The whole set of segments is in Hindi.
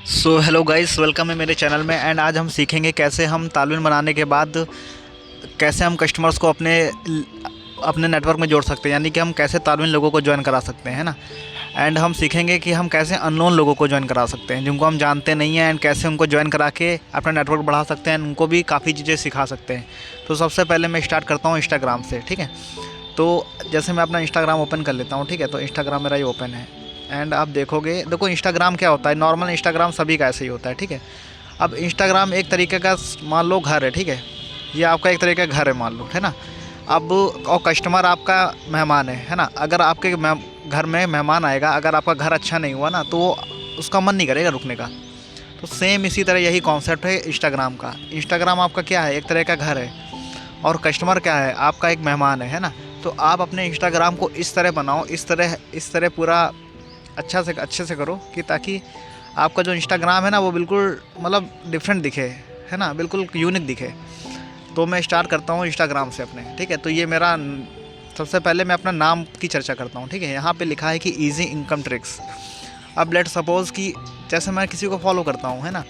सो हेलो गाइस, वेलकम है मेरे चैनल में। एंड आज हम सीखेंगे कैसे हम तालवीन बनाने के बाद कैसे हम कस्टमर्स को अपने अपने नेटवर्क में जोड़ सकते हैं, यानी कि हम कैसे तालवीन लोगों को ज्वाइन करा सकते हैं, है ना। एंड हम सीखेंगे कि हम कैसे अननोन लोगों को ज्वाइन करा सकते हैं जिनको हम जानते नहीं हैं, एंड कैसे उनको ज्वाइन करा के अपना नेटवर्क बढ़ा सकते हैं, उनको भी काफ़ी चीज़ें सिखा सकते हैं। तो सबसे पहले मैं स्टार्ट करता हूँ इंस्टाग्राम से, ठीक है। तो जैसे मैं अपना इंस्टाग्राम ओपन कर लेता हूँ, ठीक है। तो इंस्टाग्राम मेरा ये ओपन है एंड आप देखोगे, देखो इंस्टाग्राम क्या होता है, नॉर्मल इंस्टाग्राम सभी का ऐसे ही होता है, ठीक है। अब इंस्टाग्राम एक तरीके का मान लो घर है, ठीक है। ये आपका एक तरीके का घर है मान लो, है ना। अब और कस्टमर आपका मेहमान है ना। अगर आपके घर में मेहमान आएगा, अगर आपका घर अच्छा नहीं हुआ ना, तो वो उसका मन नहीं करेगा रुकने का। तो सेम इसी तरह यही कॉन्सेप्ट है इंस्टाग्राम का। इंस्टाग्राम आपका क्या है, एक तरह का घर है, और कस्टमर क्या है, आपका एक मेहमान है ना। तो आप अपने इंस्टाग्राम को इस तरह बनाओ, इस तरह पूरा अच्छे से करो कि ताकि आपका जो इंस्टाग्राम है ना वो बिल्कुल मतलब डिफरेंट दिखे, है ना, बिल्कुल यूनिक दिखे। तो मैं स्टार्ट करता हूँ इंस्टाग्राम से अपने, ठीक है। तो ये मेरा सबसे पहले मैं अपना नाम की चर्चा करता हूँ, ठीक है। यहाँ पे लिखा है कि इजी इनकम ट्रिक्स। अब लेट सपोज़ कि जैसे मैं किसी को फॉलो करता हूँ, है ना,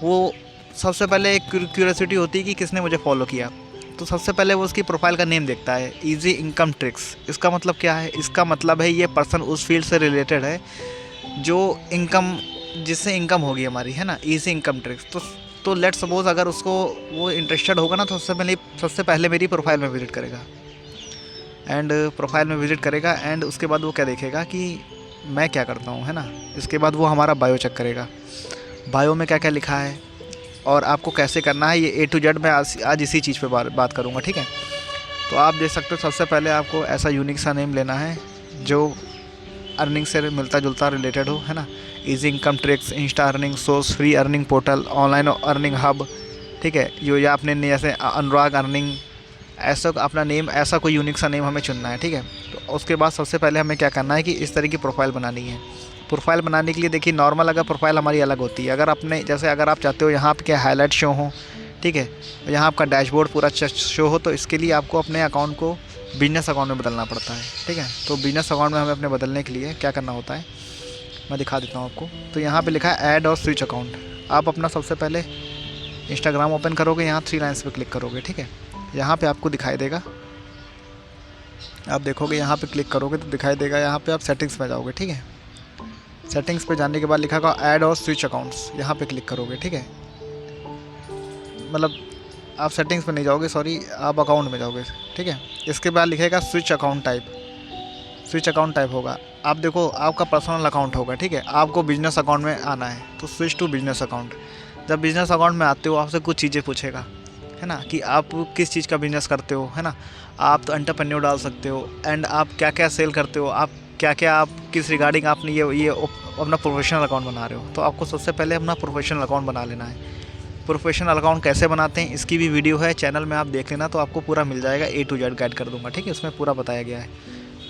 वो सबसे पहले एक क्यूरियोसिटी होती है कि किसने मुझे फॉलो किया। तो सबसे पहले वो उसकी प्रोफाइल का नेम देखता है, इजी इनकम ट्रिक्स। इसका मतलब क्या है, इसका मतलब है ये पर्सन उस फील्ड से रिलेटेड है जो इनकम, जिससे इनकम होगी हमारी, है ना, इजी इनकम ट्रिक्स। तो लेट सपोज अगर उसको वो इंटरेस्टेड होगा ना, तो सबसे पहले मेरी प्रोफाइल में विज़िट करेगा। एंड प्रोफाइल में विज़िट करेगा एंड उसके बाद वो क्या देखेगा कि मैं क्या करता हूँ, है ना। इसके बाद वो हमारा बायो चेक करेगा, बायो में क्या क्या लिखा है और आपको कैसे करना है, ये A to Z मैं आज इसी चीज़ पे बात करूँगा, ठीक है। तो आप देख सकते हो, सबसे पहले आपको ऐसा यूनिक सा नेम लेना है जो अर्निंग से मिलता जुलता रिलेटेड हो, है ना। Easy income tricks, Insta earning source, free earning portal, online earning hub, ठीक है। यो या आपने जैसे अनुराग अर्निंग, ऐसा अपना नेम, ऐसा कोई यूनिक सा नेम हमें चुनना है, ठीक है। तो उसके बाद सबसे पहले हमें क्या करना है कि इस तरह की प्रोफाइल बनानी है। प्रोफाइल बनाने के लिए देखिए, नॉर्मल अगर प्रोफाइल हमारी अलग होती है, अगर अपने जैसे अगर आप चाहते हो यहाँ पे क्या हाईलाइट शो हो, ठीक है, यहाँ आपका डैशबोर्ड पूरा शो हो, तो इसके लिए आपको अपने अकाउंट को बिजनेस अकाउंट में बदलना पड़ता है, ठीक है। तो बिजनेस अकाउंट में हमें अपने बदलने के लिए क्या करना होता है, मैं दिखा देता हूँ आपको। तो यहाँ पे लिखा है ऐड और स्विच अकाउंट। आप अपना सबसे पहले इंस्टाग्राम ओपन करोगे, यहाँ 3 लाइन्स पे क्लिक करोगे, ठीक है। यहाँ पे आपको दिखाई देगा, आप देखोगे यहाँ पे क्लिक करोगे तो दिखाई देगा, यहाँ पे आप सेटिंग्स में जाओगे, ठीक है। सेटिंग्स पे जाने के बाद लिखा होगा ऐड और स्विच अकाउंट्स, यहाँ पे क्लिक करोगे, ठीक है। मतलब आप सेटिंग्स पे नहीं जाओगे, सॉरी, आप अकाउंट में जाओगे, ठीक है। इसके बाद लिखेगा switch account type, switch account type होगा। आप देखो आपका पर्सनल अकाउंट होगा, ठीक है, आपको बिजनेस अकाउंट में आना है, तो स्विच टू बिजनेस अकाउंट। जब बिजनेस अकाउंट में आते हो आपसे कुछ चीज़ें पूछेगा, है ना, कि आप किस चीज़ का बिजनेस करते हो, है ना। आप तो एंटरप्रेन्योर डाल सकते हो, एंड आप क्या क्या सेल करते हो, आप क्या क्या, आप किस रिगार्डिंग आपने ये अपना प्रोफेशनल अकाउंट बना रहे हो। तो आपको सबसे पहले अपना प्रोफेशनल अकाउंट बना लेना है। प्रोफेशनल अकाउंट कैसे बनाते हैं इसकी भी वीडियो है चैनल में, आप देख लेना, तो आपको पूरा मिल जाएगा, A to Z गाइड कर दूंगा, ठीक है, उसमें पूरा बताया गया है।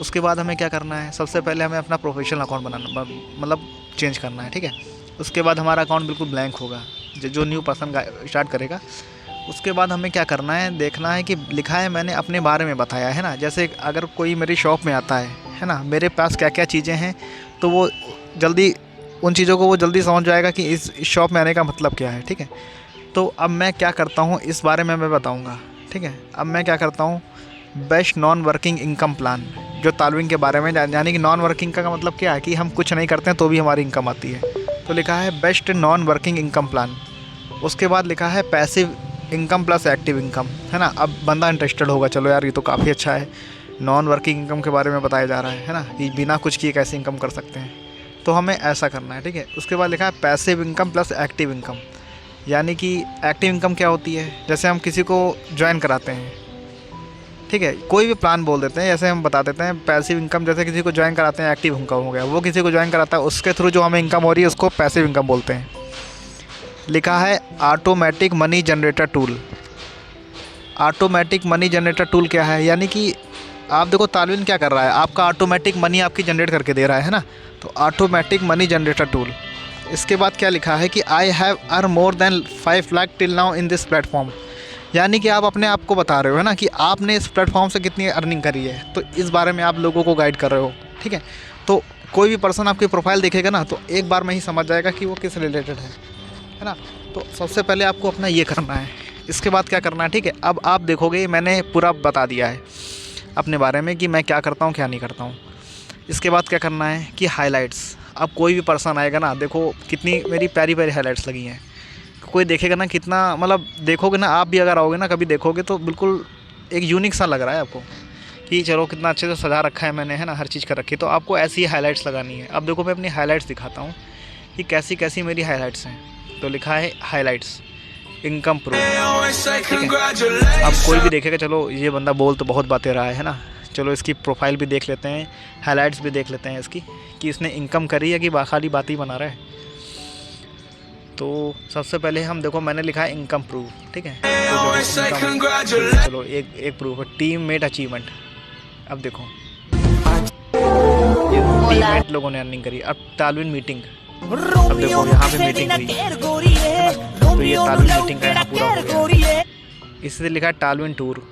उसके बाद हमें क्या करना है, सबसे पहले हमें अपना प्रोफेशनल अकाउंट बनाना, मतलब चेंज करना है, ठीक है। उसके बाद हमारा अकाउंट बिल्कुल ब्लैंक होगा, जो न्यू पर्सन स्टार्ट करेगा। उसके बाद हमें क्या करना है, देखना है कि लिखा है मैंने अपने बारे में बताया है ना। जैसे अगर कोई मेरी शॉप में आता है ना, मेरे पास क्या क्या चीज़ें हैं, तो वो जल्दी उन चीज़ों को वो जल्दी समझ जाएगा कि इस शॉप में आने का मतलब क्या है, ठीक है। तो अब मैं क्या करता हूँ इस बारे में मैं बताऊँगा, ठीक है। अब मैं क्या करता हूँ, best non working income plan, जो तालविन के बारे में, यानी कि नॉन वर्किंग का मतलब क्या है कि हम कुछ नहीं करते हैं तो भी हमारी इनकम आती है। तो लिखा है best non working income plan. उसके बाद लिखा है passive income plus active income, है ना। अब बंदा इंटरेस्टेड होगा, चलो यार ये तो काफ़ी अच्छा है, नॉन वर्किंग इनकम के बारे में बताया जा रहा है ना, कि बिना कुछ किए कैसे इनकम कर सकते हैं, तो हमें ऐसा करना है, ठीक है। उसके बाद लिखा है passive income plus active income, यानी कि एक्टिव इनकम क्या होती है, जैसे हम किसी को ज्वाइन कराते हैं, ठीक है, कोई भी प्लान बोल देते हैं, जैसे हम बता देते हैं पैसिव इनकम, जैसे किसी को ज्वाइन कराते हैं, एक्टिव इनकम हो गया, वो किसी को ज्वाइन कराता है, उसके थ्रू जो हमें इनकम हो रही है उसको पैसिव इनकम बोलते हैं। लिखा है automatic money generator tool. Automatic money generator tool क्या है, यानी कि आप देखो तालविन क्या कर रहा है, आपका ऑटोमेटिक मनी आपकी जनरेट करके दे रहा है ना। तो ऑटोमेटिक मनी जनरेटर टूल। इसके बाद क्या लिखा है कि I have earn more than 5 lakh till now in this platform, यानी कि आप अपने आप को बता रहे हो, है ना, कि आपने इस प्लेटफॉर्म से कितनी अर्निंग करी है, तो इस बारे में आप लोगों को गाइड कर रहे हो, ठीक है। तो कोई भी पर्सन आपकी प्रोफाइल देखेगा ना तो एक बार में ही समझ जाएगा कि वो किस रिलेटेड है ना। तो सबसे पहले आपको अपना ये करना है, इसके बाद क्या करना है, ठीक है। अब आप देखोगे मैंने पूरा बता दिया है अपने बारे में कि मैं क्या करता हूँ क्या नहीं करता हूँ। इसके बाद क्या करना है कि हाइलाइट्स। अब कोई भी पर्सन आएगा ना, देखो कितनी मेरी प्यारी प्यारी हाइलाइट्स लगी हैं। कोई देखेगा ना कितना, मतलब देखोगे ना, आप भी अगर आओगे ना कभी देखोगे तो बिल्कुल एक यूनिक सा लग रहा है आपको कि चलो कितना अच्छे से सजा रखा है मैंने, है ना, हर चीज़ कर रखी है। तो आपको ऐसी ही हाइलाइट्स लगानी है। अब देखो मैं अपनी हाइलाइट्स दिखाता हूँ कि कैसी कैसी मेरी हाइलाइट्स हैं। तो लिखा है हाइलाइट्स इनकम प्रूफ, ठीक है। अब कोई भी देखेगा, चलो ये बंदा बोल तो बहुत बातें रहा है ना, चलो इसकी प्रोफाइल भी देख लेते हैं, हाइलाइट्स भी देख लेते हैं इसकी कि इसने इनकम करी है कि खाली बात ही बना रहा है। तो सबसे पहले हम देखो मैंने लिखा है इनकम प्रूफ, ठीक है। तो चलो एक प्रूफ है, टीम मेट अचीवमेंट। अब देखो ये टीम मेट लोगों ने अर्निंग करी। अब तालविन मीटिंग, अब देखो यहाँ पे मीटिंग हुई, तो ये तालविन मीटिंग का यहाँ पूरा हो गया। इससे लिखा है तालविन टूर।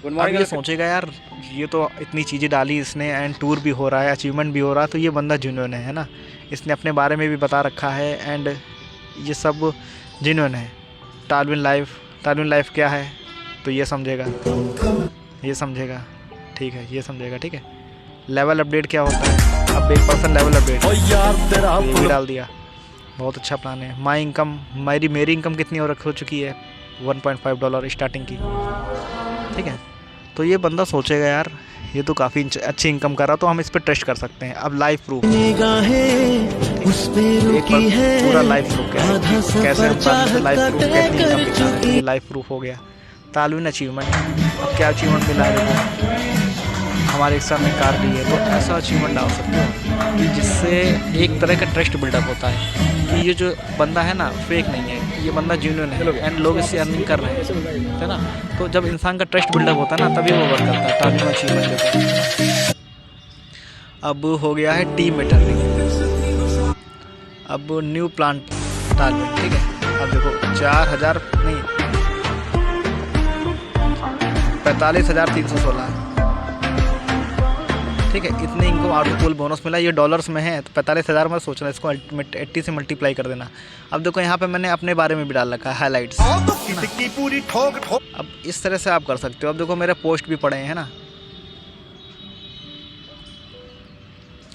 अब ये सोचेगा यार ये तो इतनी चीज़ें डाली इसने एंड टूर भी हो रहा है, अचीवमेंट भी हो रहा है, तो ये बंदा जेन्युइन है ना। इसने अपने बारे में भी बता रखा है एंड ये सब जेन्युइन है। तालविन लाइफ क्या है तो ये समझेगा, ठीक है, ये समझेगा, ठीक है। लेवल अपडेट क्या होता है, अब एक पर्सन लेवल अपडेट ये भी डाल दिया, बहुत अच्छा प्लान है। माई इनकम, मेरी इनकम कितनी हो चुकी है, $1.5 स्टार्टिंग की, ठीक है। तो ये बंदा सोचेगा यार ये तो काफ़ी अच्छी इनकम कर रहा, तो हम इस पर ट्रस्ट कर सकते हैं। अब लाइफ प्रूफ, पूरा लाइफ प्रूफ क्या है, कैसे हम लाइफ प्रूफ कितनी इनकम दिखा रहे हैं, ये लाइफ प्रूफ हो गया। तालविन अचीवमेंट, अब क्या अचीवमेंट मिला है देखो, हमारे एक साथ ने कार ली है, तो ऐसा अचीवमेंट डाल सकते हो कि जिससे एक तरह का ट्रस्ट बिल्डअप होता है कि ये जो बंदा है ना फेक नहीं है, ये बंदा जेन्युइन है एंड लोग इससे अर्निंग कर रहे हैं, है ना। तो जब इंसान का ट्रस्ट बिल्डअप होता है ना तभी वो वर्क करता है। तालविन अचीवमेंट देखो, अब हो गया है टीम मेट अर्निंग। अब न्यू प्लांट तालविन, ठीक है। अब देखो 4,000 नहीं 45,316, ठीक है। इतने इनको ऑटो पूल बोनस मिला, ये डॉलर्स में है तो 45,000 में सोचना, इसको 80 से मल्टीप्लाई कर देना। अब देखो यहाँ पे मैंने अपने बारे में भी डाल रखा है हाइलाइट्स। अब इस तरह से आप कर सकते हो। अब देखो मेरे पोस्ट भी पड़े हैं ना।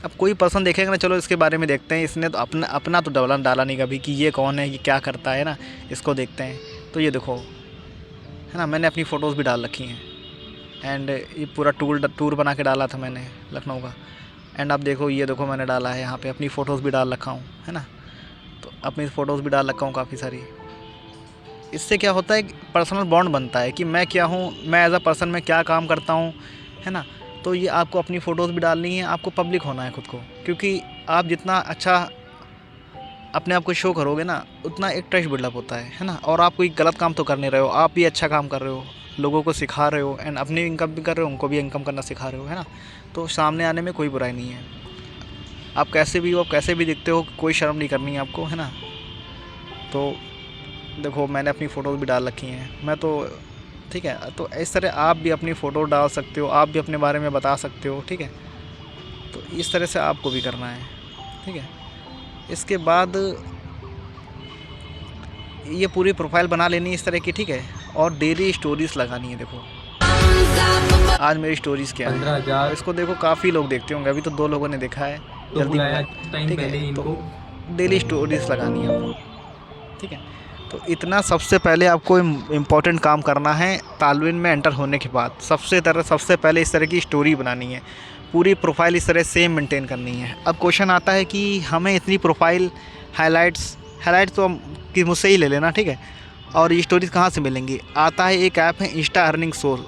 अब कोई पर्सन देखेगा ना, चलो इसके बारे में देखते हैं, इसने तो अपना तो डाला नहीं कभी कि ये कौन है, ये क्या करता है ना, इसको देखते हैं। तो ये देखो है ना, मैंने अपनी फ़ोटोज़ भी डाल रखी हैं एंड ये पूरा टूर बना के डाला था मैंने लखनऊ का। एंड अब देखो ये देखो मैंने डाला है यहाँ पे, अपनी फ़ोटोज़ भी डाल रखा हूँ, है ना। तो अपनी फ़ोटोज़ भी डाल रखा हूँ काफ़ी सारी। इससे क्या होता है पर्सनल बॉन्ड बनता है कि मैं क्या हूँ, मैं एज अ पर्सन में क्या काम करता हूँ, है ना। तो ये आपको अपनी फ़ोटोज़ भी डालनी है, आपको पब्लिक होना है खुद को, क्योंकि आप जितना अच्छा अपने आप को शो करोगे ना उतना एक ट्रस्ट बिल्डअप होता है ना। और आप कोई गलत काम तो कर नहीं रहे हो, आप भी अच्छा काम कर रहे हो, लोगों को सिखा रहे हो एंड अपनी इनकम भी कर रहे हो, उनको भी इनकम करना सिखा रहे हो, है ना। तो सामने आने में कोई बुराई नहीं है। आप कैसे भी हो, आप कैसे भी दिखते हो, कोई शर्म नहीं करनी है आपको, है ना। तो देखो मैंने अपनी फ़ोटोज़ भी डाल रखी हैं मैं, तो ठीक है। तो इस तरह आप भी अपनी फ़ोटो डाल सकते हो, आप भी अपने बारे में बता सकते हो, ठीक है। तो इस तरह से आपको भी करना है, ठीक है। इसके बाद ये पूरी प्रोफाइल बना लेनी है इस तरह की, ठीक है। और डेली स्टोरीज़ लगानी है। देखो आज मेरी स्टोरीज़ क्या है, इसको देखो काफ़ी लोग देखते होंगे, अभी तो 2 लोगों ने देखा है, जल्दी ठीक है। तो डेली स्टोरीज़ लगानी है आपको, ठीक है। तो इतना सबसे पहले आपको इम्पोर्टेंट काम करना है तालविन में एंटर होने के बाद। सबसे पहले इस तरह की स्टोरी बनानी है, पूरी प्रोफाइल इस तरह सेम मेंटेन करनी है। अब क्वेश्चन आता है कि हमें इतनी प्रोफाइल हाइलाइट्स तो कि मुझसे ही ले लेना, ठीक है। और ये स्टोरीज कहाँ से मिलेंगी, आता है एक ऐप है insta earning source,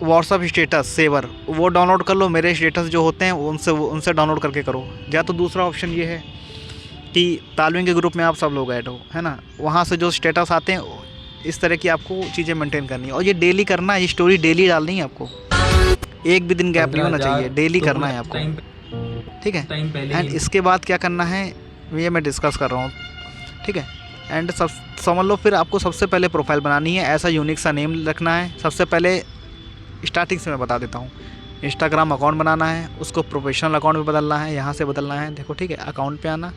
WhatsApp status saver, वो डाउनलोड कर लो। मेरे स्टेटस जो होते हैं उनसे डाउनलोड करके करो। या तो दूसरा ऑप्शन ये है कि तालविन के ग्रुप में आप सब लोग ऐड हो, है ना, वहाँ से जो स्टेटस आते हैं इस तरह की आपको चीज़ें मेंटेन करनी है। और ये डेली करना है, ये स्टोरी डेली डालनी है आपको, एक भी दिन गैप नहीं होना चाहिए, डेली करना है आपको, ठीक है। एंड इसके बाद क्या करना है ये मैं डिस्कस कर रहा हूँ, ठीक है। एंड समझ लो फिर आपको सबसे पहले प्रोफाइल बनानी है, ऐसा यूनिक सा नेम रखना है। सबसे पहले स्टार्टिंग से मैं बता देता हूँ, इंस्टाग्राम अकाउंट बनाना है, उसको प्रोफेशनल अकाउंट में बदलना है, यहाँ से बदलना है। देखो ठीक है, अकाउंट पे आना,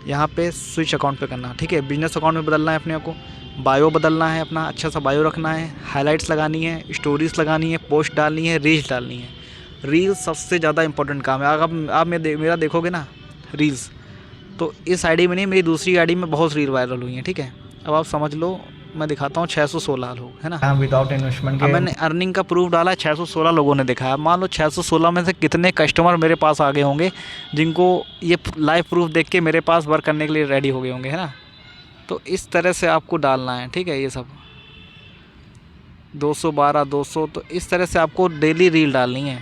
यहाँ पे स्विच अकाउंट पे करना, ठीक है। बिजनेस अकाउंट में बदलना है अपने को, बायो बदलना है, अपना अच्छा सा बायो रखना है, हाइलाइट्स लगानी है, स्टोरीज लगानी है, पोस्ट डालनी है, रील्स डालनी है। रील्स सबसे ज़्यादा इंपॉर्टेंट काम है। अगर आप मेरा देखोगे ना रील्स, तो इस आईडी में नहीं, मेरी दूसरी आईडी में बहुत रील वायरल हुई हैं, ठीक है। अब आप समझ लो, मैं दिखाता हूँ 616 लोग, है ना। हाँ, विदाउट इन्वेस्टमेंट अब के। मैंने अर्निंग का प्रूफ डाला है, 616 लोगों ने देखा है। मान लो 616 में से कितने कस्टमर मेरे पास आ गए होंगे जिनको ये लाइव प्रूफ देख के मेरे पास वर्क करने के लिए रेडी हो गए होंगे, है ना। तो इस तरह से आपको डालना है, ठीक है। ये सब 212 200, तो इस तरह से आपको डेली रील डालनी है।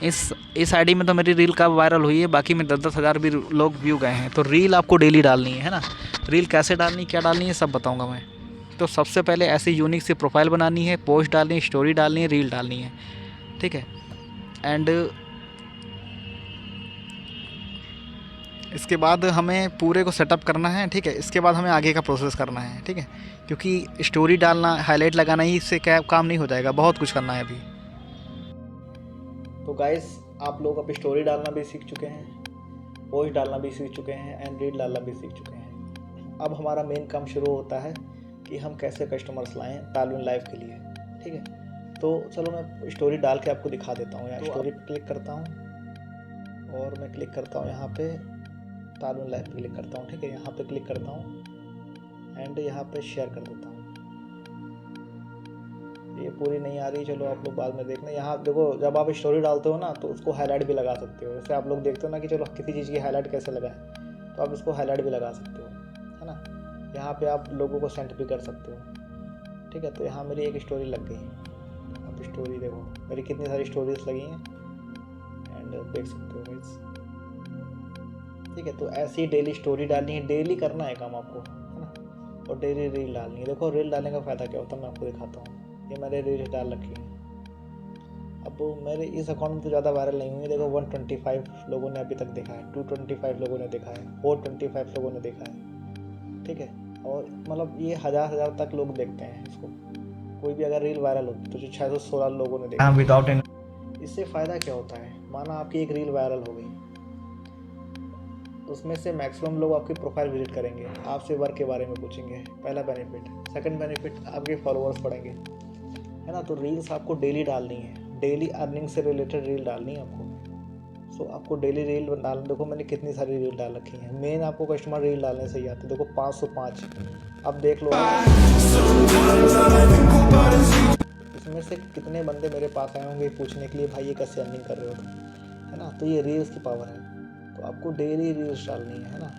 इस आईडी में तो मेरी रील कब वायरल हुई है, बाकी में 10-10 हज़ार भी लोग व्यू गए हैं। तो रील आपको डेली डालनी है ना। रील कैसे डालनी, क्या डालनी है, सब बताऊंगा मैं। तो सबसे पहले ऐसी यूनिक सी प्रोफाइल बनानी है, पोस्ट डालनी है, स्टोरी डालनी है, रील डालनी है, ठीक है। एंड इसके बाद हमें पूरे को सेटअप करना है, ठीक है। इसके बाद हमें आगे का प्रोसेस करना है, ठीक है। क्योंकि स्टोरी डालना, हाईलाइट लगाना ही इससे क्या काम नहीं हो जाएगा, बहुत कुछ करना है अभी। तो गाइस, आप लोग अब स्टोरी डालना भी सीख चुके हैं, पोस्ट डालना भी सीख चुके हैं, एंड रील डालना भी सीख चुके हैं। अब हमारा मेन काम शुरू होता है कि हम कैसे कस्टमर्स लाएं तालुन लाइव के लिए, ठीक है। तो चलो मैं स्टोरी डाल के आपको दिखा देता हूँ। यहाँ स्टोरी पे क्लिक करता हूँ और मैं क्लिक करता हूँ यहाँ पे तालुन लाइव पे क्लिक करता हूँ, ठीक है। यहाँ पे क्लिक करता हूँ एंड यहाँ पे शेयर कर देता हूँ। ये पूरी नहीं आ रही, चलो आप लोग बाद में देखना। यहाँ देखो, जब आप स्टोरी डालते हो ना तो उसको हाईलाइट भी लगा सकते हो। जैसे आप लोग देखते हो ना कि चलो किसी चीज़ की हाईलाइट कैसे लगाएं, तो आप इसको हाईलाइट भी लगा सकते हो, है ना। यहाँ पे आप लोगों को सेंड भी कर सकते हो, ठीक है। तो यहाँ मेरी एक स्टोरी लग गई। अब स्टोरी देखो, मेरी कितनी सारी स्टोरीज लगी हैं एंड देख सकते हो गाइस, ठीक है। तो ऐसी डेली स्टोरी डालनी है, डेली करना है काम आपको, है ना। और डेली रील डालनी है। देखो रील डालने का फ़ायदा क्या होता है, मैं आपको दिखाता हूँ। ये मैंने रील डाल रखी है। अब मेरे इस अकाउंट में तो ज़्यादा वायरल नहीं हुई। देखो 125 लोगों ने अभी तक देखा है, 225 लोगों ने देखा है, 425 लोगों ने देखा है, ठीक है। और मतलब ये हज़ार तक लोग देखते हैं इसको। कोई भी अगर रील वायरल होती तो जो 616 लोगों ने देखा। हाँ, विदाउट इससे फ़ायदा क्या होता है, माना आपकी एक रील वायरल हो गई, उसमें से मैक्सिमम लोग आपकी प्रोफाइल विजिट करेंगे, आपसे वर्क के बारे में पूछेंगे, पहला बेनिफिट। सेकंड बेनिफिट, आपके फॉलोअर्स बढ़ेंगे, है ना। तो रील्स आपको डेली डालनी है, डेली अर्निंग से रिलेटेड रील डालनी है आपको। सो आपको डेली रील डाल, देखो मैंने कितनी सारी रील डाल रखी है। मेन आपको कस्टमर रील डालने से ही आते हैं। देखो 505, अब देख लो इसमें से कितने बंदे मेरे पास आए होंगे पूछने के लिए, भाई ये कैसे अर्निंग कर रहे हो तुम, है ना। तो ये रील्स की पावर है। तो आपको डेली रील्स डालनी है ना।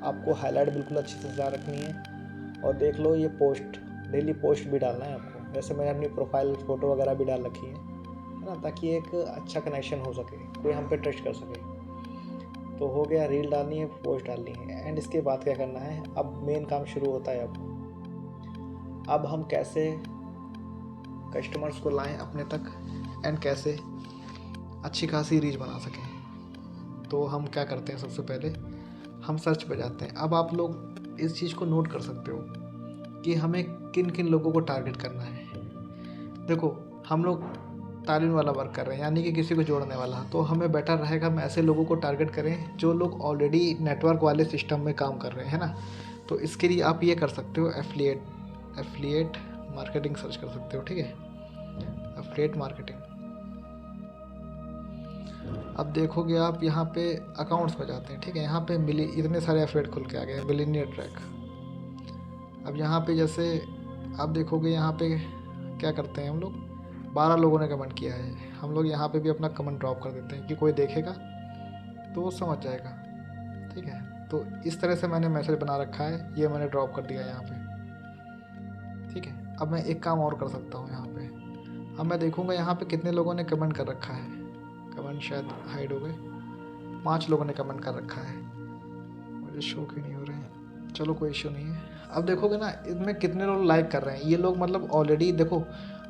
आपको हाईलाइट बिल्कुल अच्छी से सजा रखनी है। और देख लो ये पोस्ट, डेली पोस्ट भी डालना है आपको। जैसे मैंने अपनी प्रोफाइल फ़ोटो वगैरह भी डाल रखी है ना, ताकि एक अच्छा कनेक्शन हो सके, कोई हम पे ट्रस्ट कर सके। तो हो गया, रील डालनी है, पोस्ट डालनी है। एंड इसके बाद क्या करना है, अब मेन काम शुरू होता है। अब हम कैसे कस्टमर्स को लाएं अपने तक एंड कैसे अच्छी खासी रीच बना सकें। तो हम क्या करते हैं, सबसे पहले हम सर्च पे जाते हैं। अब आप लोग इस चीज़ को नोट कर सकते हो कि हमें किन किन लोगों को टारगेट करना है। देखो हम लोग तालीम वाला वर्क कर रहे हैं, यानी कि किसी को जोड़ने वाला, तो हमें बेटर रहेगा हम ऐसे लोगों को टारगेट करें जो लोग ऑलरेडी नेटवर्क वाले सिस्टम में काम कर रहे हैं ना। तो इसके लिए आप ये कर सकते हो, एफिलिएट मार्केटिंग सर्च कर सकते हो, ठीक है। एफिलिएट मार्केटिंग, अब देखोगे आप यहाँ पे अकाउंट्स में जाते हैं, ठीक है। यहाँ पे इतने सारे एफिलिएट खुल के आ गए, मिलियनियर ट्रैक। अब यहाँ पे जैसे आप देखोगे, यहाँ पे क्या करते हैं हम लोग, 12 लोगों ने कमेंट किया है। हम लोग यहाँ पे भी अपना कमेंट ड्रॉप कर देते हैं कि कोई देखेगा तो वो समझ जाएगा, ठीक है। तो इस तरह से मैंने मैसेज बना रखा है, ये मैंने ड्रॉप कर दिया यहाँ पे, ठीक है। अब मैं एक काम और कर सकता हूँ यहाँ पे। अब मैं देखूँगा यहाँ पे कितने लोगों ने कमेंट कर रखा है। कमेंट शायद हाइड हो गए, 5 लोगों ने कमेंट कर रखा है, मुझे शो क्यों नहीं हो रहे हैं। चलो कोई इशू नहीं है। अब देखोगे ना इसमें कितने लोग लाइक कर रहे हैं। ये लोग मतलब ऑलरेडी, देखो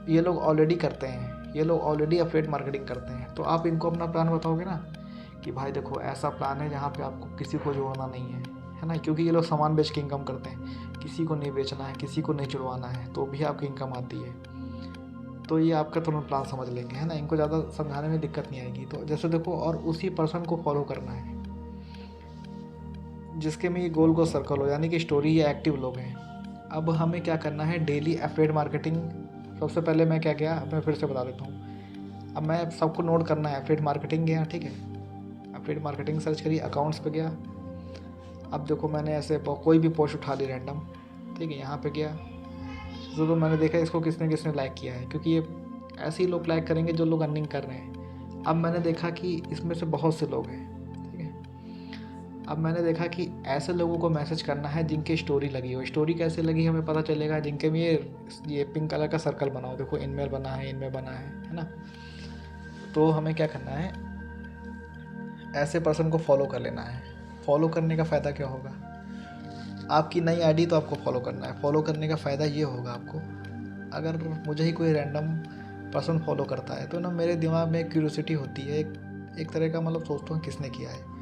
ये लोग ऑलरेडी करते हैं, ये लोग ऑलरेडी एफिलिएट मार्केटिंग करते हैं। तो आप इनको अपना प्लान बताओगे ना कि भाई देखो ऐसा प्लान है जहाँ पे आपको किसी को जोड़ना नहीं है ना। क्योंकि ये लोग सामान बेच के इनकम करते हैं, किसी को नहीं बेचना है, किसी को नहीं जुड़वाना है, तो भी आपकी इनकम आती है। तो ये आपका तुरंत प्लान समझ लेंगे, है ना। इनको ज़्यादा समझाने में दिक्कत नहीं आएगी। तो जैसे देखो, और उसी पर्सन को फॉलो करना है जिसके में ये गोल गोल सर्कल हो, यानी कि स्टोरी या एक्टिव लोग हैं। अब हमें क्या करना है, डेली एफिलिएट मार्केटिंग। सबसे पहले मैं क्या किया, अब मैं फिर से बता देता हूँ। अब मैं सबको नोट करना है, एफिलिएट मार्केटिंग गया, ठीक है। एफिलिएट मार्केटिंग सर्च करी, अकाउंट्स पे गया। अब देखो मैंने ऐसे कोई भी पोस्ट उठा ली रैंडम, ठीक है। यहाँ पे गया तो मैंने देखा इसको किसने किसने लाइक किया है, क्योंकि ये ऐसे ही लोग लाइक करेंगे जो लोग अर्निंग कर रहे हैं। अब मैंने देखा कि इसमें से बहुत से लोग हैं, ठीक है। अब मैंने देखा कि ऐसे लोगों को मैसेज करना है जिनकी स्टोरी लगी हो। स्टोरी कैसे लगी हमें पता चलेगा, जिनके में ये पिंक कलर का सर्कल बना हो, देखो इनमें बना है, इनमें बना है ना। तो हमें क्या करना है, ऐसे पर्सन को फॉलो कर लेना है। फॉलो करने का फ़ायदा क्या होगा, आपकी नई आईडी तो आपको फॉलो करना है। फॉलो करने का फ़ायदा ये होगा आपको, अगर मुझे ही कोई रैंडम पर्सन फॉलो करता है तो ना मेरे दिमाग में एक क्यूरियोसिटी होती है, एक तरह का मतलब सोचता हूँ किसने किया है।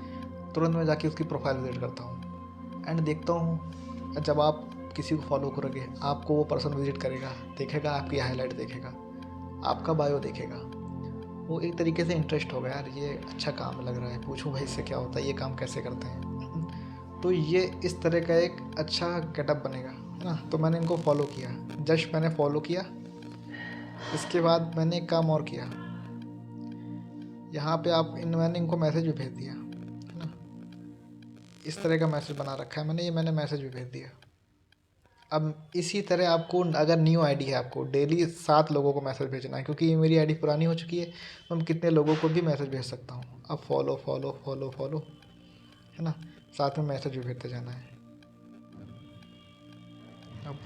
तुरंत मैं जाके उसकी प्रोफाइल विजिट करता हूँ एंड देखता हूँ। जब आप किसी को फॉलो करोगे, आपको वो पर्सन विजिट करेगा, देखेगा, आपकी हाईलाइट देखेगा, आपका बायो देखेगा, वो एक तरीके से इंटरेस्ट होगा, यार ये अच्छा काम लग रहा है, पूछूं भाई इससे क्या होता है, ये काम कैसे करते हैं। तो ये इस तरह का एक अच्छा गेटअप बनेगा, है ना। तो मैंने इनको फॉलो किया, जस्ट मैंने फॉलो किया। इसके बाद मैंने एक काम और किया, यहाँ पे मैंने इनको मैसेज भी भेज दिया, है ना। इस तरह का मैसेज बना रखा है मैंने, ये मैंने मैसेज भी भेज दिया। अब इसी तरह आपको, अगर न्यू आईडी है, आपको डेली 7 लोगों को मैसेज भेजना है, क्योंकि ये मेरी आईडी पुरानी हो चुकी है, तो मैं कितने लोगों को भी मैसेज भेज सकता हूँ। अब फॉलो फॉलो फॉलो फॉलो, है ना, साथ में मैसेज भी भेजते जाना है। अब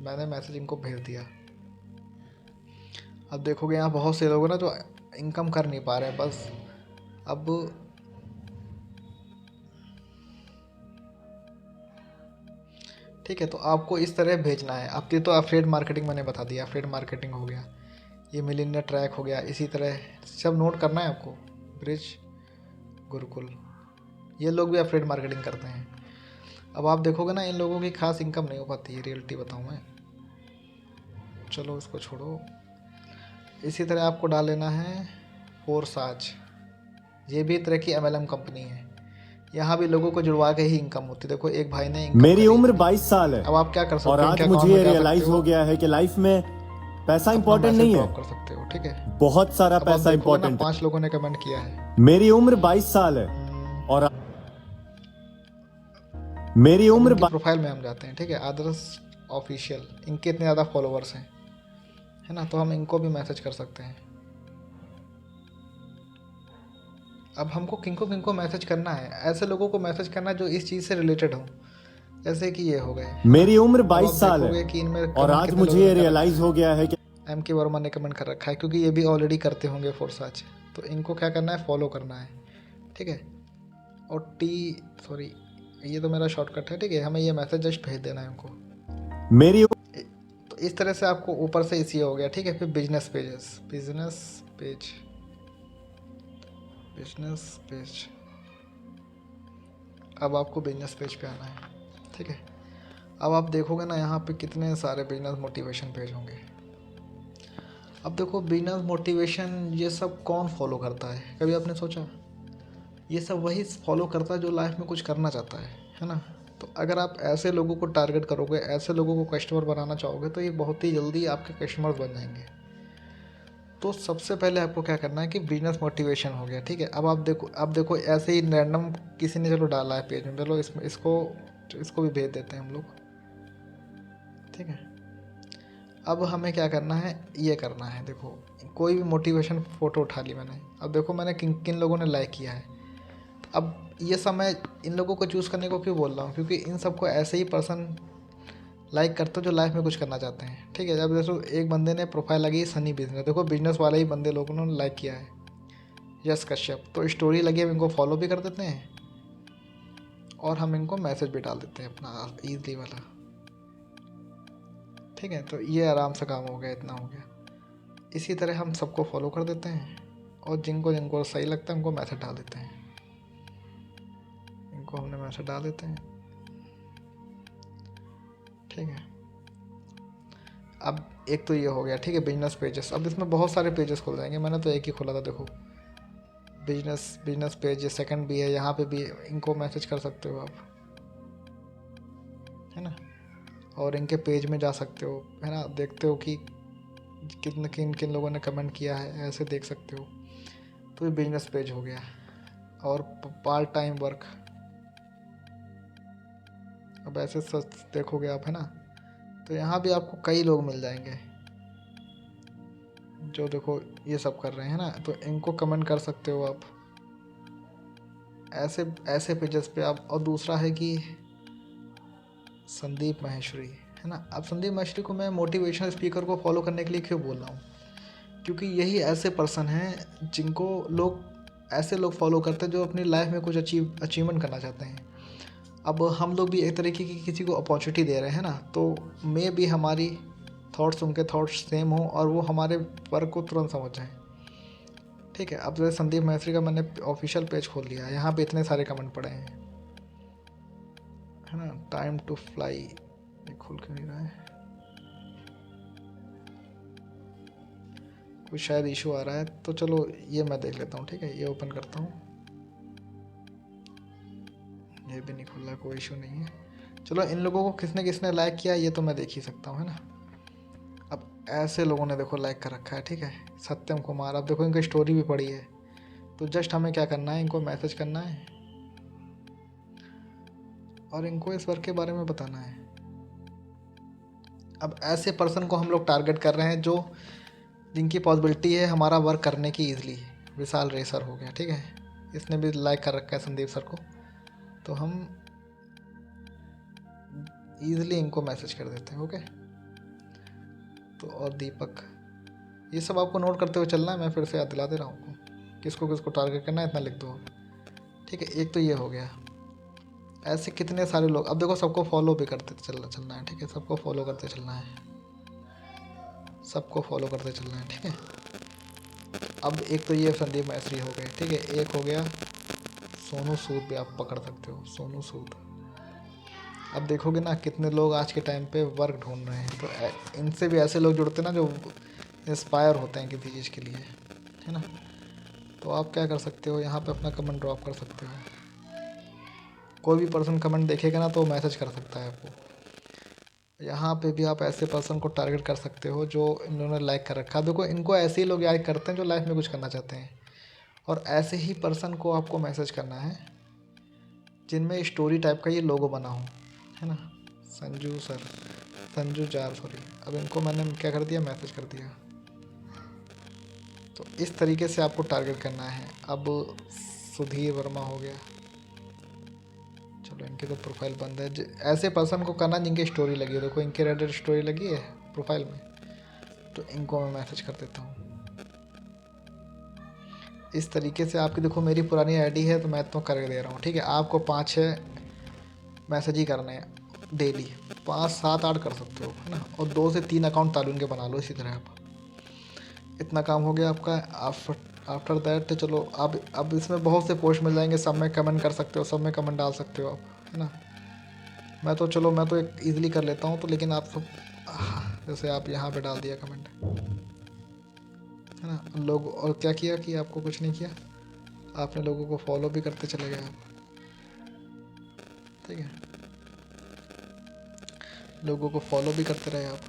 मैंने मैसेज इनको भेज दिया। अब देखोगे यहाँ बहुत से लोग ना जो इनकम कर नहीं पा रहे हैं, बस अब ठीक है। तो आपको इस तरह भेजना है। अब ये तो एफिलिएट मार्केटिंग मैंने बता दिया, एफिलिएट मार्केटिंग हो गया, ये मिलियनियर ट्रैक हो गया। इसी तरह सब नोट करना है आपको। ब्रिज, गुरुकुल, ये लोग भी एफिलिएट मार्केटिंग करते हैं। अब आप देखोगे ना, इन लोगों की खास इनकम नहीं हो पाती है, रियलिटी बताऊँ मैं। चलो इसको छोड़ो। इसी तरह आपको डाल लेना है फोरसाज, ये भी एक तरह की MLM कंपनी है। यहाँ भी लोगों को जुड़वा के ही इनकम होती है। देखो एक भाई ने इनकम मेरी करी उम्र इतनी। 22 साल है अब आप क्या कर सकते और हो, आज इनके मुझे अकाउंट में ये जा सकते रियलाइज हो, हो गया है कि लाइफ में पैसा अपना इंपॉर्टेंट मैसेज नहीं ड्रॉप है, कर सकते हो, ठीक है। बहुत सारा अब आप पैसा देखोगे ना, इंपॉर्टेंट है। 5 लोगों ने कमेंट किया है। मेरी उम्र 22 साल है और मेरी अब उम्र इनकी प्रोफाइल में हम जाते हैं, ठीक है। आदर्श ऑफिशियल, इनके इतने ज़्यादा फॉलोअर्स हैं, है ना, तो हम इनको भी मैसेज कर सकते हैं। अब हमको किनको किनको मैसेज करना है, ऐसे लोगों को मैसेज करना है जो इस चीज़ से रिलेटेड हो, जैसे कि ये हो गए, है ना। मेरी उम्र अब 22 आप साल देखोगे है कि इनमें और कमेंट आज कितने मुझे लोगों ये ने कर रखा रियलाइज है। हो गया है कि MK वर्मा ने कमेंट कर रखा है, क्योंकि ये भी ऑलरेडी करते होंगे फोरसाज। तो इनको क्या करना है, फॉलो करना है, ठीक है। और सॉरी, ये तो मेरा शॉर्टकट है, ठीक है। हमें ये मैसेज जस्ट भेज देना है उनको। मेरी तो इस तरह से आपको ऊपर से इसी हो गया, ठीक है। फिर बिजनेस पेज। अब आपको बिजनेस पेज पे आना है, ठीक है। अब आप देखोगे ना, यहाँ पे कितने सारे बिजनेस मोटिवेशन पेज होंगे। अब देखो, बिजनेस मोटिवेशन ये सब कौन फॉलो करता है, कभी आपने सोचा? ये सब वही फॉलो करता है जो लाइफ में कुछ करना चाहता है ना। तो अगर आप ऐसे लोगों को टारगेट करोगे, ऐसे लोगों को कस्टमर बनाना चाहोगे, तो ये बहुत ही जल्दी आपके कस्टमर्स बन जाएंगे। तो सबसे पहले आपको क्या करना है कि बिजनेस मोटिवेशन हो गया, ठीक है। अब देखो ऐसे ही रैंडम किसी ने चलो डाला है पेज में, चलो इसको भी भेज देते हैं हम लोग, ठीक है। अब हमें क्या करना है, ये करना है, देखो कोई भी मोटिवेशन फ़ोटो उठा ली मैंने। अब देखो मैंने किन किन लोगों ने लाइक किया है। अब ये सब मैं इन लोगों को चूज़ करने को क्यों बोल रहा हूँ, क्योंकि इन सबको ऐसे ही पर्सन लाइक करते हो जो लाइफ में कुछ करना चाहते हैं, ठीक है। जब देखो एक बंदे ने प्रोफाइल लगी सनी बिजनेस, देखो बिजनेस वाले ही बंदे लोगों ने लाइक किया है, यस कश्यप। तो स्टोरी लगी, हम इनको फॉलो भी कर देते हैं और हम इनको मैसेज भी डाल देते हैं अपना ईजली वाला, ठीक है। तो ये आराम से काम हो गया, इतना हो गया। इसी तरह हम सबको फॉलो कर देते हैं और जिनको जिनको सही लगता है उनको मैसेज डाल देते हैं। इनको हमने मैसेज डाल देते हैं, ठीक है। अब एक तो ये हो गया, ठीक है, बिजनेस पेजेस। अब इसमें बहुत सारे पेजेस खुल जाएंगे, मैंने तो एक ही खोला था, देखो बिजनेस पेज, सेकंड भी है, यहाँ पे भी इनको मैसेज कर सकते हो आप, है ना। और इनके पेज में जा सकते हो, है ना, देखते हो कि किन किन लोगों ने कमेंट किया है, ऐसे देख सकते हो। तो ये बिजनेस पेज हो गया। और पार्ट टाइम वर्क, अब ऐसे सर्च देखोगे आप, है ना, तो यहाँ भी आपको कई लोग मिल जाएंगे जो देखो ये सब कर रहे हैं ना, तो इनको कमेंट कर सकते हो आप ऐसे ऐसे पेजेस पे आप। और दूसरा है कि संदीप माहेश्वरी, है ना। अब संदीप माहेश्वरी को मैं मोटिवेशनल स्पीकर को फॉलो करने के लिए क्यों बोल रहा हूँ, क्योंकि यही ऐसे पर्सन हैं जिनको लोग, ऐसे लोग फॉलो करते हैं जो अपनी लाइफ में कुछ अचीवमेंट करना चाहते हैं। अब हम लोग भी एक तरीके की किसी को अपॉर्चुनिटी दे रहे हैं ना, तो मे भी हमारी थॉट्स उनके थॉट्स सेम हो और वो हमारे वर्क को तुरंत समझ जाएं, ठीक है। अब जैसे संदीप माहेश्वरी का मैंने ऑफिशियल पेज खोल लिया, यहाँ पे इतने सारे कमेंट पड़े हैं, है ना। टाइम टू फ्लाई, ये खुल क्यों नहीं रहा है, कुछ शायद इशू आ रहा है, तो चलो ये मैं देख लेता हूँ, ठीक है। ये ओपन करता हूँ, ये भी नहीं खुल रहा, कोई इशू नहीं है। चलो, इन लोगों को किसने किसने लाइक किया ये तो मैं देख ही सकता हूँ, है ना। अब ऐसे लोगों ने देखो लाइक कर रखा है, ठीक है, सत्यम कुमार। अब देखो इनकी स्टोरी भी पड़ी है, तो जस्ट हमें क्या करना है, इनको मैसेज करना है और इनको इस वर्क के बारे में बताना है। अब ऐसे पर्सन को हम लोग टारगेट कर रहे हैं जो जिनकी पॉसिबिलिटी है हमारा वर्क करने की ईजिली। विशाल रेसर हो गया, ठीक है, इसने भी लाइक कर रखा है संदीप सर को, तो हम ईजिली इनको मैसेज कर देते हैं, ओके। तो और दीपक, ये सब आपको नोट करते हुए चलना है, मैं फिर से याद दिला दे रहा हूँ किसको किसको टारगेट करना है, इतना लिख दो, ठीक है। एक तो ये हो गया, ऐसे कितने सारे लोग। अब देखो सबको फॉलो भी करते चलना है, ठीक है, सबको फॉलो करते चलना है, सबको फॉलो करते चलना है, ठीक है। अब एक तो ये संदीप मैसरी हो गए, ठीक है, एक हो गया सोनू सूद, भी आप पकड़ सकते हो, सोनू सूद। अब देखोगे ना कितने लोग आज के टाइम पे वर्क ढूंढ रहे हैं, तो इनसे भी ऐसे लोग जुड़ते हैं ना जो इंस्पायर होते हैं किसी चीज़ के लिए, है ना। तो आप क्या कर सकते हो, यहाँ पे अपना कमेंट ड्रॉप कर सकते हो। कोई भी पर्सन कमेंट देखेगा ना तो मैसेज कर सकता है आपको। यहाँ पे भी आप ऐसे पर्सन को टारगेट कर सकते हो जो इन्होंने लाइक कर रखा है। देखो इनको ऐसे ही लोग याद करते हैं जो लाइफ में कुछ करना चाहते हैं, और ऐसे ही पर्सन को आपको मैसेज करना है जिनमें स्टोरी टाइप का ये लोगो बना हो, है ना। Sanju sir, Sanju jar, sorry. अब इनको मैंने क्या कर दिया, मैसेज कर दिया। तो इस तरीके से आपको टारगेट करना है। अब सुधीर वर्मा हो गया, चलो इनकी तो प्रोफाइल बंद है। ऐसे पर्सन को करना जिनकी स्टोरी लगी हो, देखो इनके रेडिट स्टोरी लगी है प्रोफाइल में, तो इनको मैं मैसेज कर देता हूँ। इस तरीके से आपकी, देखो मेरी पुरानी आईडी है तो मैं तो कर दे रहा हूँ, ठीक है। आपको 5-6 मैसेज ही करने हैं डेली, 5-7-8 कर सकते हो, है ना। और 2 से 3 अकाउंट तालुन के बना लो, इसी तरह आप। इतना काम हो गया आपका। आफ्टर दैट तो चलो अब इसमें बहुत से पोस्ट मिल जाएंगे, सब में कमेंट कर सकते हो, सब में कमेंट डाल सकते हो आप, है ना। मैं तो एक ईज़िली कर लेता हूँ, तो लेकिन आप सब जैसे आप यहाँ पे डाल दिया कमेंट, है ना। लोग और क्या किया कि आपको कुछ नहीं किया, आपने लोगों को फॉलो भी करते चले गए आप, ठीक है, लोगों को फॉलो भी करते रहे आप,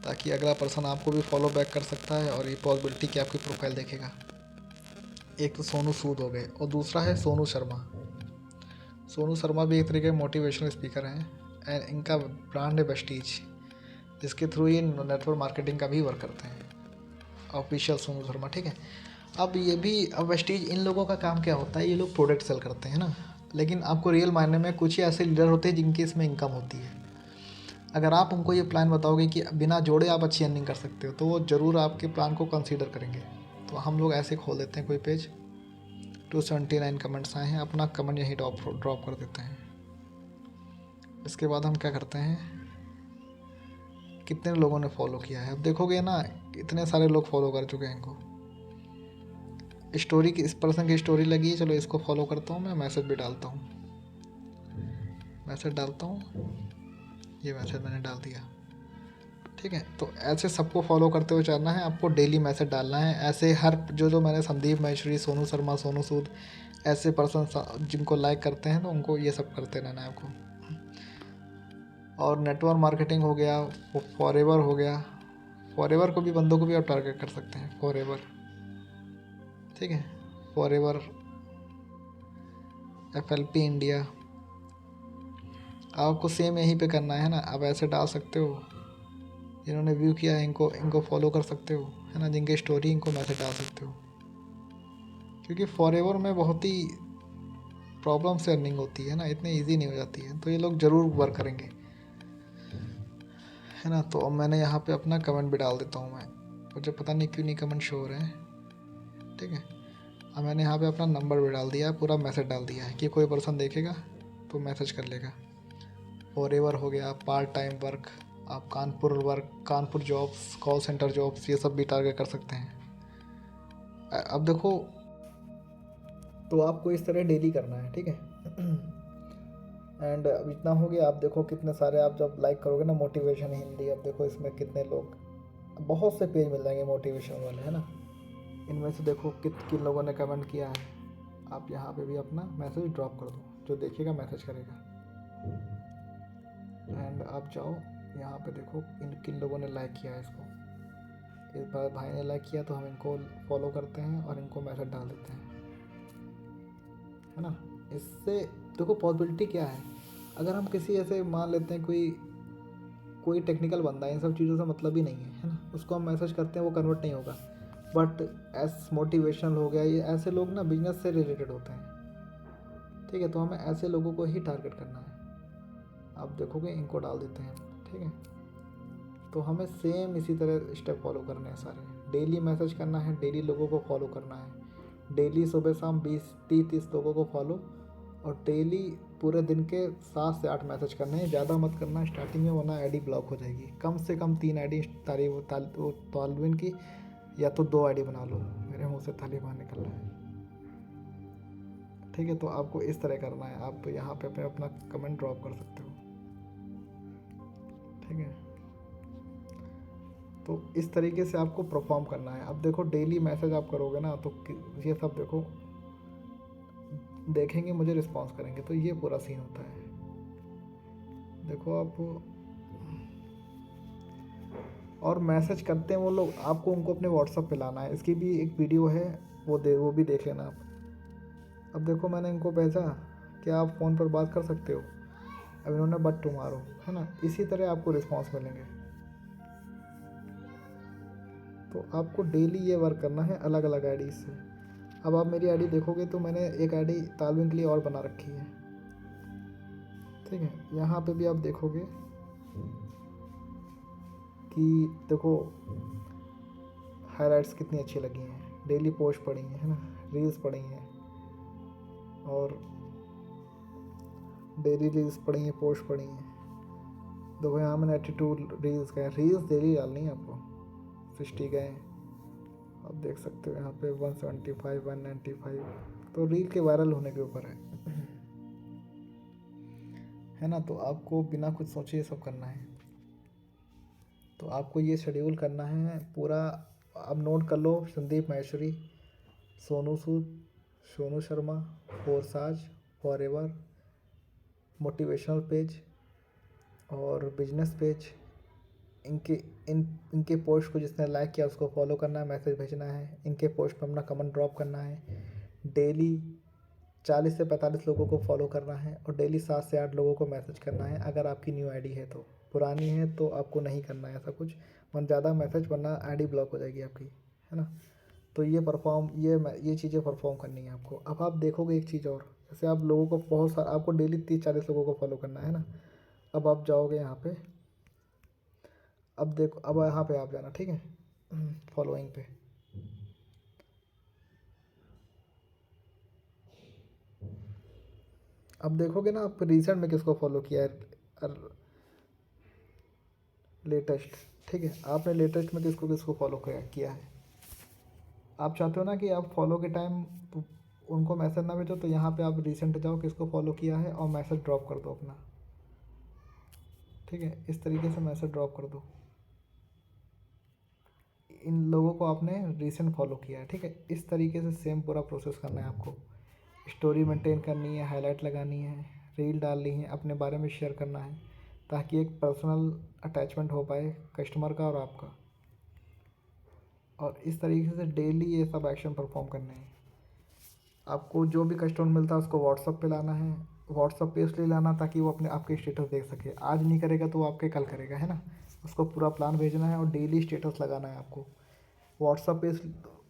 ताकि अगला पर्सन आपको भी फॉलो बैक कर सकता है और ये पॉसिबिलिटी कि आपकी प्रोफाइल देखेगा। एक तो सोनू सूद हो गए, और दूसरा है सोनू शर्मा। सोनू शर्मा भी एक तरीके के मोटिवेशनल स्पीकर हैं, एंड इनका ब्रांड है वेस्टीज, जिसके थ्रू ये नेटवर्क मार्केटिंग का भी वर्क करते हैं। ऑफिशियल सोनू शर्मा, ठीक है। अब वेस्टीज, इन लोगों का काम क्या होता है, ये लोग प्रोडक्ट सेल करते हैं ना, लेकिन आपको रियल मायने में कुछ ही ऐसे लीडर होते हैं जिनकी इसमें इनकम होती है। अगर आप उनको ये प्लान बताओगे कि बिना जोड़े आप अच्छी अर्निंग कर सकते हो, तो वो ज़रूर आपके प्लान को कंसीडर करेंगे। तो हम लोग ऐसे खोल देते हैं कोई पेज, 279 कमेंट्स आए हैं, अपना कमेंट यहीं ड्रॉप कर देते हैं। इसके बाद हम क्या करते हैं, कितने लोगों ने फॉलो किया है। अब देखोगे ना इतने सारे लोग फॉलो कर चुके हैं इनको। स्टोरी की, इस पर्सन की स्टोरी लगी है, चलो इसको फॉलो करता हूँ, मैं मैसेज भी डालता हूँ, मैसेज डालता हूँ, ये मैसेज मैंने डाल दिया। ठीक है। तो ऐसे सबको फॉलो करते हुए चलना है, आपको डेली मैसेज डालना है। ऐसे हर जो मैंने संदीप महेश्वरी, सोनू शर्मा, सोनू सूद ऐसे पर्सन जिनको लाइक करते हैं तो उनको ये सब करते रहना है आपको। और नेटवर्क मार्केटिंग हो गया, फॉरएवर हो गया। फॉरएवर को भी, बंदों को भी आप टारगेट कर सकते हैं, फॉरएवर। ठीक है, फॉरएवर, FLP इंडिया, आपको सेम यहीं पे करना है ना। आप ऐसे डाल सकते हो, जिन्होंने व्यू किया है इनको फॉलो कर सकते हो, है ना। जिनकी स्टोरी, इनको मैसेज डाल सकते हो। क्योंकि फॉरएवर में बहुत ही प्रॉब्लम से अर्निंग होती है ना, इतनी इजी नहीं हो जाती है। तो ये लोग ज़रूर वर्क करेंगे, है ना। तो अब मैंने यहाँ पे अपना कमेंट भी डाल देता हूँ मैं, मुझे पता नहीं क्यों नहीं कमेंट शो हो रहे हैं। ठीक है, अब मैंने यहाँ पे अपना नंबर भी डाल दिया है, पूरा मैसेज डाल दिया है कि कोई पर्सन देखेगा तो मैसेज कर लेगा। फॉरएवर हो गया, पार्ट टाइम वर्क, आप Kanpur work, Kanpur jobs, call centre jobs, ये सब भी टारगेट कर सकते हैं। अब देखो, तो आपको इस तरह डेली करना है, ठीक है। एंड अब इतना हो गया। आप देखो कितने सारे, आप जब लाइक करोगे ना मोटिवेशन हिंदी, अब देखो इसमें कितने लोग, बहुत से पेज मिल जाएंगे मोटिवेशन वाले, है ना। इनमें से देखो किन लोगों ने कमेंट किया है। आप यहाँ पे भी अपना मैसेज ड्रॉप कर दो, जो देखेगा मैसेज करेगा। एंड आप जाओ यहाँ पे देखो किन लोगों ने लाइक किया है इसको। इस बार भाई ने लाइक किया तो हम इनको फॉलो करते हैं और इनको मैसेज डाल देते हैं, है ना। इससे देखो पॉसिबिलिटी क्या है। अगर हम किसी ऐसे मान लेते हैं कोई टेक्निकल बंदा है, इन सब चीज़ों से मतलब ही नहीं है ना, उसको हम मैसेज करते हैं, वो कन्वर्ट नहीं होगा। बट एस मोटिवेशनल हो गया, ये ऐसे लोग ना बिजनेस से रिलेटेड होते हैं, ठीक है। तो हमें ऐसे लोगों को ही टारगेट करना है। आप देखोगे इनको डाल देते हैं, ठीक है। तो हमें सेम इसी तरह स्टेप फॉलो करने हैं सारे। डेली मैसेज करना है, डेली लोगों को फॉलो करना है, डेली सुबह शाम 20-30 लोगों को फॉलो, और डेली पूरे दिन के 7 से 8 मैसेज करने हैं। ज़्यादा मत करना स्टार्टिंग में, वरना आईडी ब्लॉक हो जाएगी। कम से कम 3 आईडी तालिबिन की, या तो 2 आईडी बना लो। मेरे मुंह से तालिबान निकल रहा है, ठीक है। तो आपको इस तरह करना है। आप यहाँ पे अपना कमेंट ड्रॉप कर सकते हो, ठीक है। तो इस तरीके से आपको परफॉर्म करना है। अब देखो डेली मैसेज आप करोगे ना, तो ये सब देखो देखेंगे, मुझे रिस्पॉन्स करेंगे, तो ये पूरा सीन होता है। देखो आप, और मैसेज करते हैं वो लोग, आपको उनको अपने व्हाट्सअप पे लाना है। इसकी भी एक वीडियो है, वो भी देख लेना आप। अब देखो मैंने इनको भेजा कि आप फ़ोन पर बात कर सकते हो, अब इन्होंने बट टुमारो, है ना। इसी तरह आपको रिस्पॉन्स मिलेंगे। तो आपको डेली ये वर्क करना है अलग अलग आईडी से। अब आप मेरी आईडी देखोगे तो मैंने एक आईडी तालविन के लिए और बना रखी है, ठीक है। यहाँ पे भी आप देखोगे कि देखो हाइलाइट्स कितनी अच्छी लगी हैं, डेली पोस्ट पड़ी हैं, है ना, रील्स पड़ी हैं, और डेली रील्स पड़ी हैं, पोस्ट पड़ी हैं। देखो यहाँ मैंने 82 रील्स गए, रील्स डेली डालनी है आपको। 60 गए, आप देख सकते हो यहाँ पे 175, 195। तो रील के वायरल होने के ऊपर है ना। तो आपको बिना कुछ सोचे ये सब करना है। तो आपको ये शेड्यूल करना है पूरा। आप नोट कर लो, संदीप महेश्वरी, सोनू सूद, सोनू शर्मा, फोरसाज, फॉरएवर, मोटिवेशनल पेज और बिजनेस पेज, इनके पोस्ट को जिसने लाइक किया उसको फॉलो करना है, मैसेज भेजना है। इनके पोस्ट पर अपना कमेंट ड्रॉप करना है। डेली 40 से 45 लोगों को फॉलो करना है, और डेली 7 से 8 लोगों को मैसेज करना है। अगर आपकी न्यू आईडी है तो, पुरानी है तो आपको नहीं करना है ऐसा कुछ, मन ज़्यादा मैसेज, वरना आईडी ब्लॉक हो जाएगी आपकी, है ना। तो ये चीज़ें परफॉर्म करनी है आपको। अब आप देखोगे एक चीज़ और, जैसे आप लोगों को बहुत सारा, आपको डेली 30-40 लोगों को फॉलो करना है ना। अब आप जाओगे यहाँ पे, अब देखो, अब यहाँ पे आप जाना, ठीक है, फॉलोइंग पे। अब देखोगे ना आप रिसेंट में किसको फॉलो किया है, लेटेस्ट, ठीक है। आपने लेटेस्ट में किसको किसको फॉलो किया है। आप चाहते हो ना कि आप फॉलो के टाइम तो उनको मैसेज ना भेजो, तो यहाँ पे आप रिसेंट जाओ किसको फॉलो किया है और मैसेज ड्रॉप कर दो अपना, ठीक है। इस तरीके से मैसेज ड्रॉप कर दो। इन लोगों को आपने रिसेंट फॉलो किया है, ठीक है। इस तरीके से सेम पूरा प्रोसेस करना है आपको। स्टोरी मेंटेन करनी है, हाईलाइट लगानी है, रील डालनी है, अपने बारे में शेयर करना है, ताकि एक पर्सनल अटैचमेंट हो पाए कस्टमर का और आपका। और इस तरीके से डेली ये सब एक्शन परफॉर्म करने हैं। आपको जो भी कस्टमर मिलता है उसको व्हाट्सअप पे लाना है। व्हाट्सअप पे इसलिए लाना ताकि वो अपने आपके स्टेटस देख सके। आज नहीं करेगा तो वो आपके कल करेगा, है ना। उसको पूरा प्लान भेजना है और डेली स्टेटस लगाना है आपको व्हाट्सअप पे।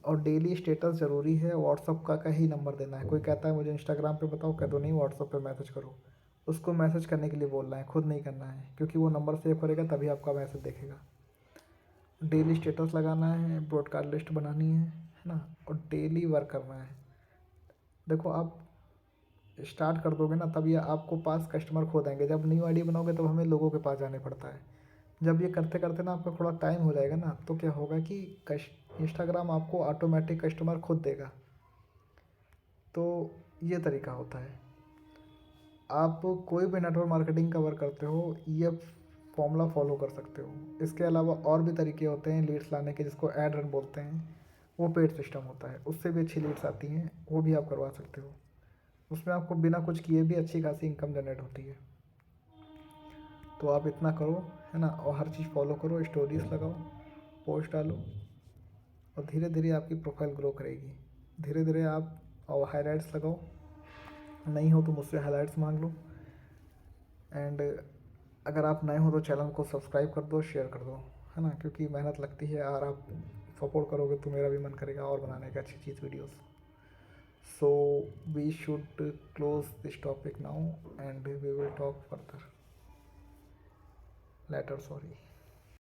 और डेली स्टेटस ज़रूरी है। व्हाट्सअप का ही नंबर देना है। कोई कहता है मुझे इंस्टाग्राम पे बताओ, कह दो नहीं व्हाट्सअप पे मैसेज करो। उसको मैसेज करने के लिए बोलना है, खुद नहीं करना है, क्योंकि वो नंबर सेव करेगा तभी आपका मैसेज देखेगा। डेली स्टेटस लगाना है, ब्रॉडकास्ट लिस्ट बनानी है ना, और डेली वर्क करना है। देखो आप स्टार्ट कर दोगे ना, तब ये आपको पास कस्टमर खो देंगे। जब न्यू आईडी बनाओगे तब हमें लोगों के पास जाने पड़ता है। जब ये करते करते ना आपका थोड़ा टाइम हो जाएगा ना, तो क्या होगा कि इंस्टाग्राम आपको ऑटोमेटिक कस्टमर खुद देगा। तो ये तरीका होता है। आप कोई भी नेटवर्क मार्केटिंग का वर्क करते हो, ये फॉर्मूला फॉलो कर सकते हो। इसके अलावा और भी तरीके होते हैं लीड्स लाने के, जिसको एड रन बोलते हैं। वो पेड सिस्टम होता है, उससे भी अच्छी लीड्स आती हैं, वो भी आप करवा सकते हो। उसमें आपको बिना कुछ किए भी अच्छी खासी इनकम जनरेट होती है। तो आप इतना करो, है ना, और हर चीज़ फॉलो करो, स्टोरीज लगाओ, पोस्ट डालो, और धीरे धीरे आपकी प्रोफाइल ग्रो करेगी। धीरे धीरे आप और हाईलाइट्स लगाओ। नहीं हो तो मुझसे हाईलाइट्स मांग लो। एंड अगर आप नए हो तो चैनल को सब्सक्राइब कर दो, शेयर कर दो, है ना, क्योंकि मेहनत लगती है। और आप सपोर्ट करोगे तो मेरा भी मन करेगा और बनाने का अच्छी चीज़ videos. So we should close this topic now and we will talk further later. Sorry.